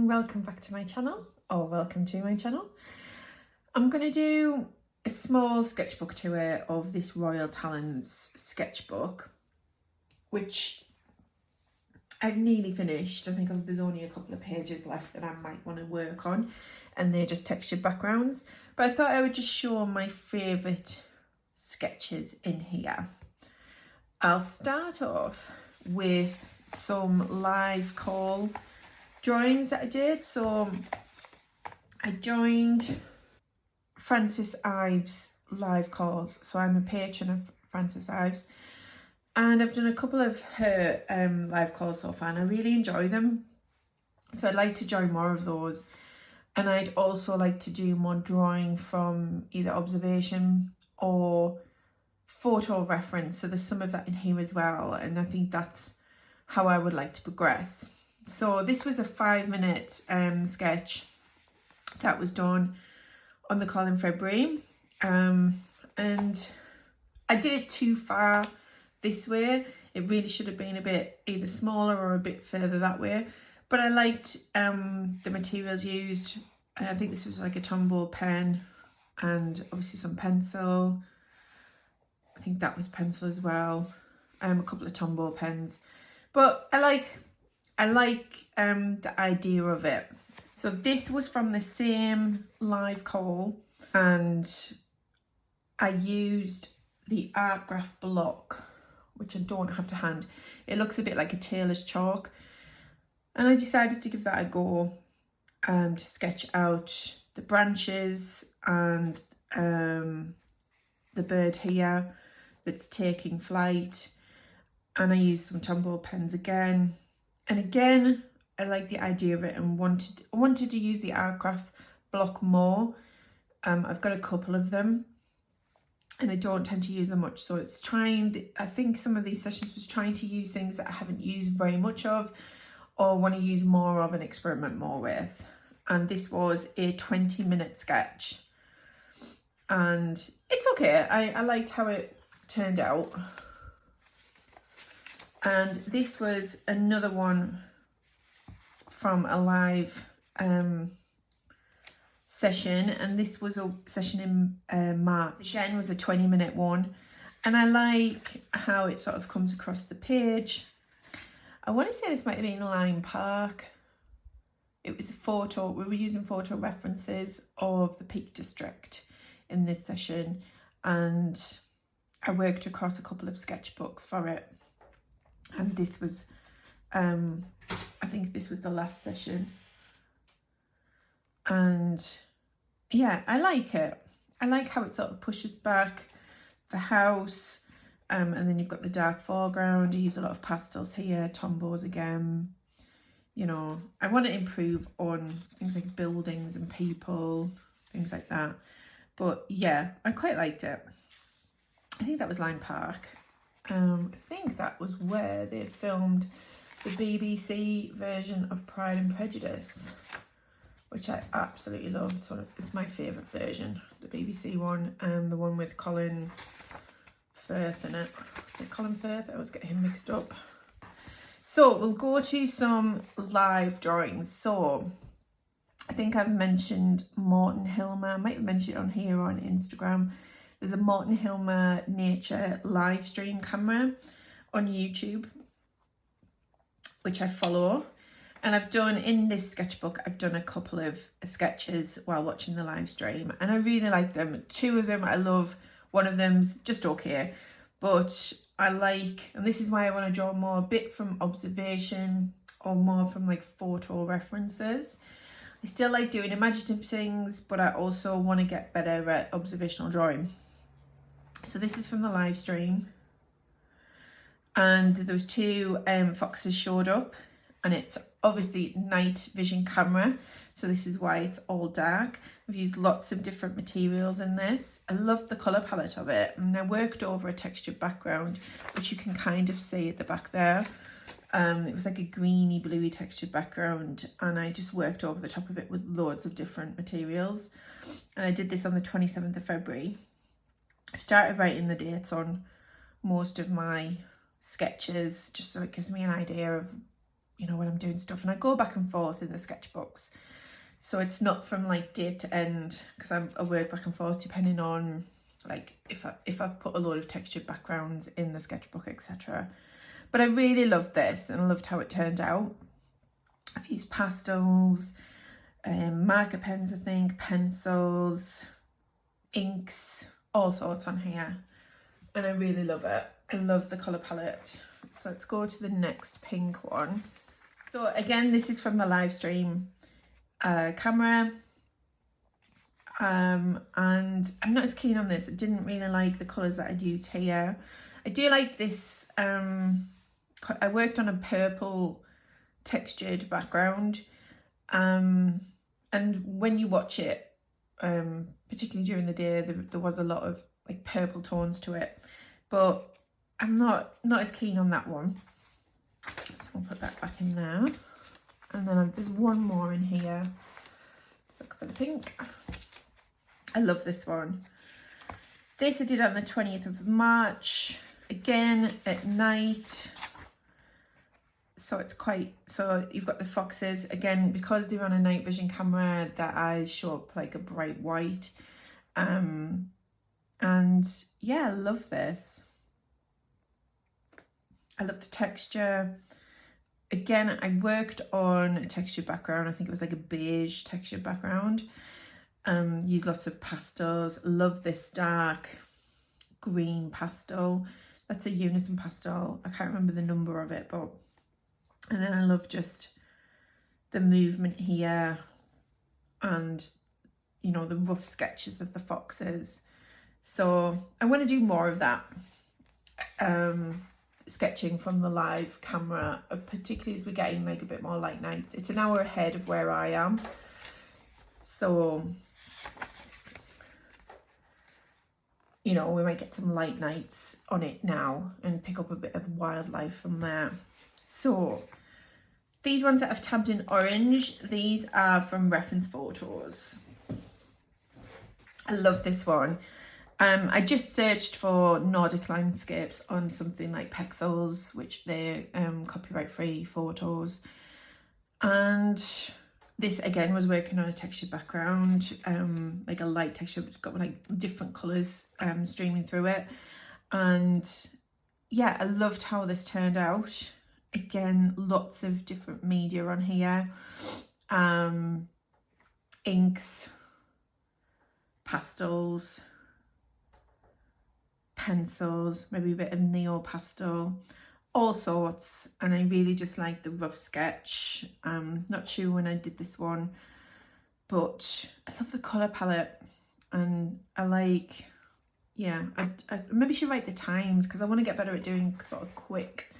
and welcome back to my channel, or welcome to my channel. I'm going to do a small sketchbook tour of this Royal Talens sketchbook, which I've nearly finished. I think there's only a couple of pages left that I might want to work on, and they're just textured backgrounds. But I thought I would just show my favourite sketches in here. I'll start off with some live call drawings that I did. So I joined Frances Ives live calls. So I'm a patron of Frances Ives, and I've done a couple of her live calls so far, and I really enjoy them. So I'd like to join more of those. And I'd also like to do more drawing from either observation or photo reference. So there's some of that in here as well. And I think that's how I would like to progress. So this was a 5-minute sketch that was done on the call in February. And I did it too far this way. It really should have been a bit either smaller or a bit further that way. But I liked the materials used. I think this was like a Tombow pen and obviously some pencil. I think that was pencil as well. A couple of Tombow pens. But I like the idea of it. So this was from the same live call, and I used the art graph block, which I don't have to hand. It looks a bit like a tailor's chalk. And I decided to give that a go to sketch out the branches and the bird here that's taking flight. And I used some Tombow pens again. And again, I like the idea of it and wanted to use the art graph block more. I've got a couple of them and I don't tend to use them much. So it's I think some of these sessions was trying to use things that I haven't used very much of, or want to use more of and experiment more with. And this was a 20-minute sketch. And it's okay. I liked how it turned out. And this was another one from a live session. And this was a session in March. The Shen was a 20-minute one. And I like how it sort of comes across the page. I want to say this might have been Lime Park. It was a photo. We were using photo references of the Peak District in this session. And I worked across a couple of sketchbooks for it. And this was, I think this was the last session. And yeah, I like it. I like how it sort of pushes back the house. And then you've got the dark foreground. I use a lot of pastels here, Tombows again. You know, I want to improve on things like buildings and people, things like that. But yeah, I quite liked it. I think that was Lime Park. I think that was where they filmed the BBC version of Pride and Prejudice, which I absolutely love. It's my favourite version, the BBC one, and the one with Colin Firth in it. Is it Colin Firth? I always get him mixed up. So we'll go to some live drawings. So I think I've mentioned Morton Hilmer. I might have mentioned it on here or on Instagram. There's a Morton Hilmer nature live stream camera on YouTube, which I follow. And I've done, in this sketchbook, I've done a couple of sketches while watching the live stream. And I really like them. 2 of them I love. One of them's just okay. But I like, and this is why I want to draw more a bit from observation or more from like photo references. I still like doing imaginative things, but I also want to get better at observational drawing. So this is from the live stream. And those 2 foxes showed up, and it's obviously night vision camera. So this is why it's all dark. I've used lots of different materials in this. I love the colour palette of it. And I worked over a textured background, which you can kind of see at the back there. It was like a greeny, bluey textured background. And I just worked over the top of it with loads of different materials. And I did this on the 27th of February. I've started writing the dates on most of my sketches, just so it gives me an idea of, you know, when I'm doing stuff, and I go back and forth in the sketchbooks. So it's not from like date to end, because I work back and forth depending on like if I've put a load of textured backgrounds in the sketchbook, etc. But I really loved this, and I loved how it turned out. I've used pastels, marker pens, I think, pencils, inks, all sorts on here, and I really love it. I love the colour palette. So let's go to the next pink one. So again, this is from the live stream camera, and I'm not as keen on this. I didn't really like the colours that I'd used here. I do like this. I worked on a purple textured background, and when you watch it, particularly during the day, there was a lot of like purple tones to it, but I'm not as keen on that one. So I'll put that back in there. And then there's one more in here. Let's look for the pink. I love this one. This I did on the 20th of March. Again, at night. So it's quite, so you've got the foxes. Again, because they're on a night vision camera, their eyes show up like a bright white. And yeah, I love this. I love the texture. Again, I worked on a textured background. I think it was like a beige textured background. Used lots of pastels. Love this dark green pastel. That's a unison pastel. I can't remember the number of it, but... And then I love just the movement here and, you know, the rough sketches of the foxes. So I want to do more of that. Sketching from the live camera, particularly as we're getting like a bit more light nights. It's an hour ahead of where I am, so you know, we might get some light nights on it now and pick up a bit of wildlife from there. So these ones that I've tabbed in orange, these are from reference photos. I love this one. I just searched for Nordic landscapes on something like Pexels, which they're copyright free photos. And this again was working on a textured background, like a light texture. It's got like different colours streaming through it. And yeah, I loved how this turned out. Again, lots of different media on here. Inks, pastels, pencils, maybe a bit of neo pastel, all sorts. And I really just like the rough sketch. Not sure when I did this one, but I love the colour palette, and I like, yeah, I maybe should write the times, because I want to get better at doing sort of quick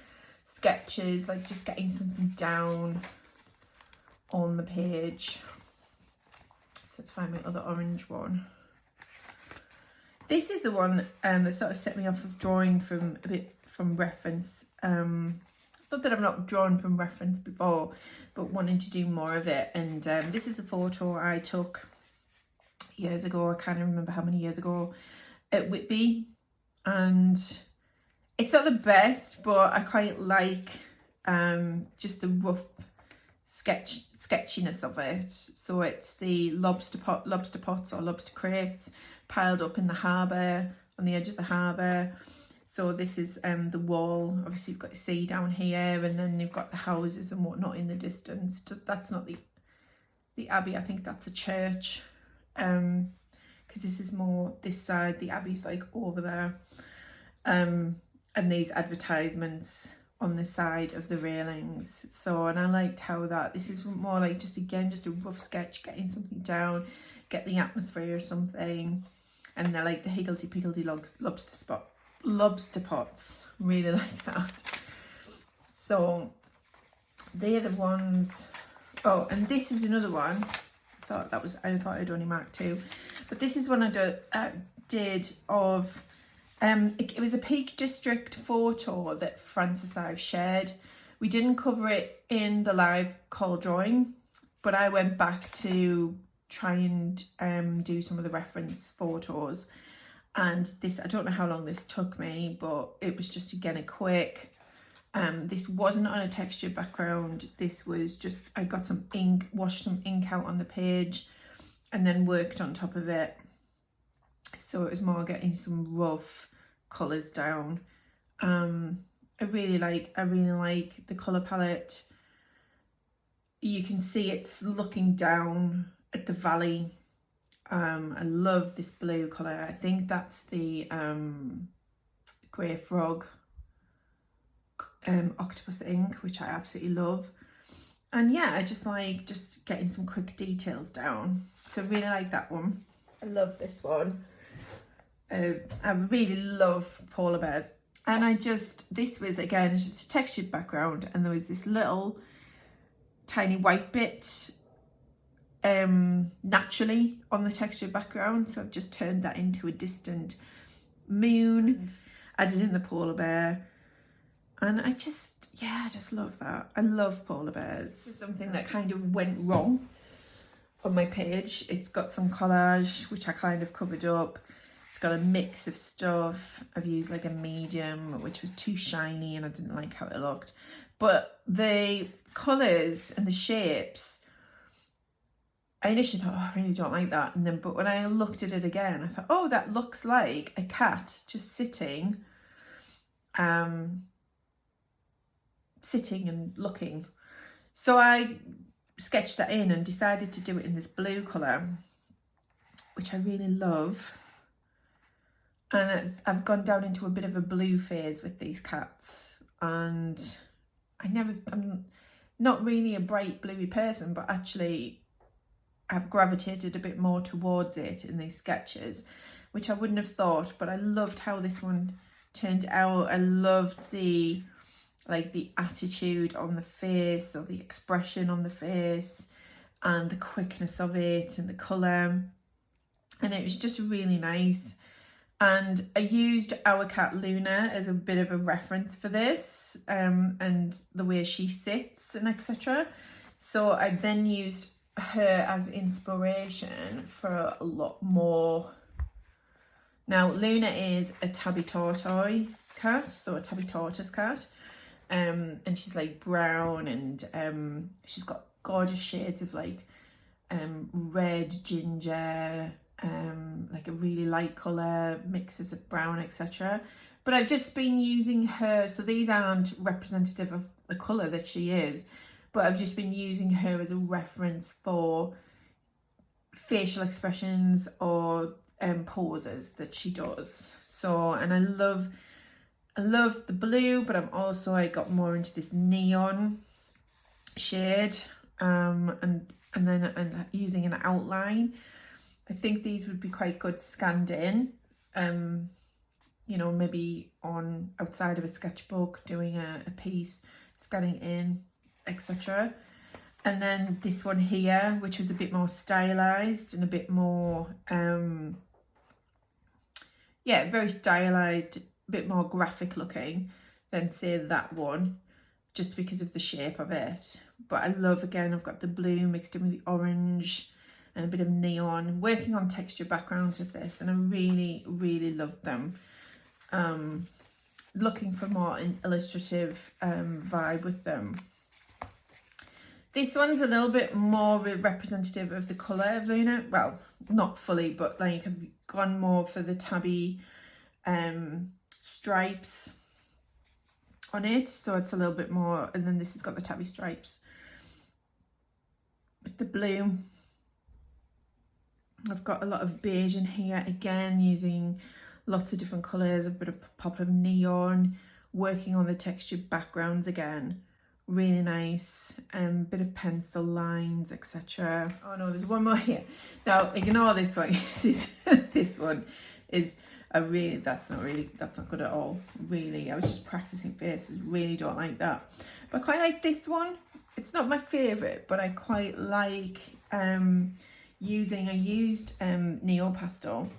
sketches, like just getting something down on the page. So let's find my other orange one. This is the one that sort of set me off of drawing from a bit from reference. Not that I've not drawn from reference before, but wanting to do more of it. And this is a photo I took years ago. I can't remember how many years ago, at Whitby. And it's not the best, but I quite like just the rough sketchiness of it. So it's the lobster pots or lobster crates piled up in the harbour, on the edge of the harbour. So this is the wall. Obviously you've got the sea down here, and then you've got the houses and whatnot in the distance. That's not the abbey, I think that's a church, because this is more this side, the abbey's like over there. And these advertisements on the side of the railings. So, and I liked how this is more like just a rough sketch, getting something down, get the atmosphere or something. And they're like the higgledy-piggledy lobster pots. Really like that. So they're the ones. Oh, and this is another one. I thought I'd only marked two, but this is one I did of. It was a Peak District photo that Frances Ive shared. We didn't cover it in the live call drawing, but I went back to try and do some of the reference photos. And this, I don't know how long this took me, but it was just, again, a quick This wasn't on a textured background. This was just, I got some ink, washed some ink out on the page and then worked on top of it. So it was more getting some rough colours down. I really like the colour palette. You can see it's looking down at the valley. I love this blue colour. I think that's the Grey Frog octopus ink, which I absolutely love. And yeah, I just like just getting some quick details down. So I really like that one. I love this one. I really love polar bears. And this was again just a textured background, and there was this little tiny white bit naturally on the textured background. So I've just turned that into a distant moon, added in the polar bear. And I just love that. I love polar bears. It's something that kind of went wrong on my page. It's got some collage, which I kind of covered up. It's got a mix of stuff. I've used like a medium, which was too shiny and I didn't like how it looked. But the colours and the shapes, I initially thought, oh, I really don't like that. And then, but when I looked at it again, I thought, oh, that looks like a cat just sitting and looking. So I sketched that in and decided to do it in this blue colour, which I really love. And I've gone down into a bit of a blue phase with these cats, and I'm not really a bright bluey person, but actually I've gravitated a bit more towards it in these sketches, which I wouldn't have thought, but I loved how this one turned out. I loved the attitude on the face, or the expression on the face, and the quickness of it and the colour, and it was just really nice. And I used our cat Luna as a bit of a reference for this, and the way she sits and etc. So I then used her as inspiration for a lot more. Now Luna is a tabby tortoise cat, so a tabby tortoise cat, and she's like brown, and she's got gorgeous shades of like red, ginger, like a really light colour, mixes of brown, etc. But I've just been using her, so these aren't representative of the colour that she is, but I've just been using her as a reference for facial expressions or poses that she does. So, and I love the blue, but I got more into this neon shade, and then using an outline. I think these would be quite good scanned in, you know, maybe on outside of a sketchbook, doing a piece, scanning in, etc. And then this one here, which was a bit more stylized and a bit more, very stylized, a bit more graphic looking than say that one, just because of the shape of it. But I love, again, I've got the blue mixed in with the orange and a bit of neon, working on texture backgrounds with this, and I really, really loved them. Looking for more an illustrative vibe with them. This one's a little bit more representative of the colour of Luna. Well, not fully, but like I've gone more for the tabby stripes on it. So it's a little bit more, and then this has got the tabby stripes with the blue. I've got a lot of beige in here, again, using lots of different colours, a bit of pop of neon, working on the textured backgrounds again. Really nice, bit of pencil lines, etc. Oh no, there's one more here. Now ignore this one. This one is that's not good at all. Really, I was just practicing faces. Really don't like that, but I quite like this one. It's not my favourite, but I quite like I used Neo Pastel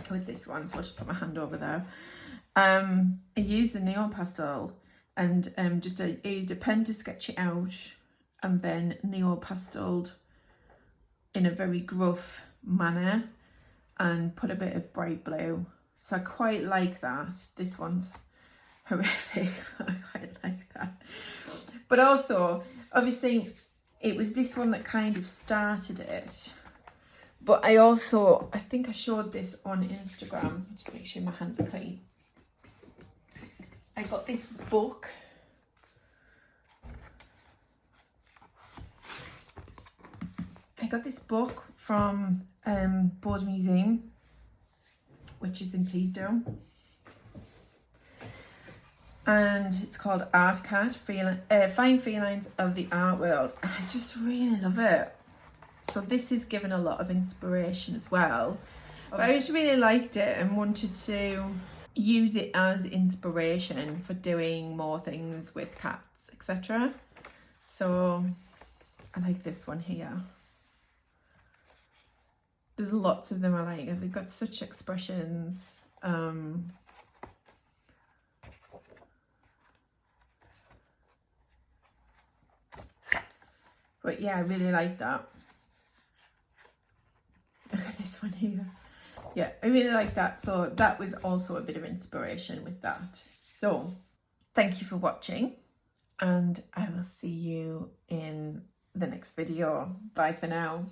with this one, so I'll just put my hand over there. I used the Neo Pastel and I used a pen to sketch it out, and then Neo Pasteled in a very gruff manner and put a bit of bright blue. So I quite like that. This one's horrific, but I quite like that. But also, obviously, it was this one that kind of started it. But I think I showed this on Instagram. Just make sure my hands are clean. I got this book. I got this book from Bowes Museum, which is in Teesdale. And it's called Art Cat, Fine Felines of the Art World. And I just really love it. So this is given a lot of inspiration as well. But I just really liked it and wanted to use it as inspiration for doing more things with cats, etc. So I like this one here. There's lots of them I like. They've got such expressions. But yeah, I really like that. Look at this one here. Yeah, I really like that. So that was also a bit of inspiration with that. So thank you for watching, and I will see you in the next video. Bye for now.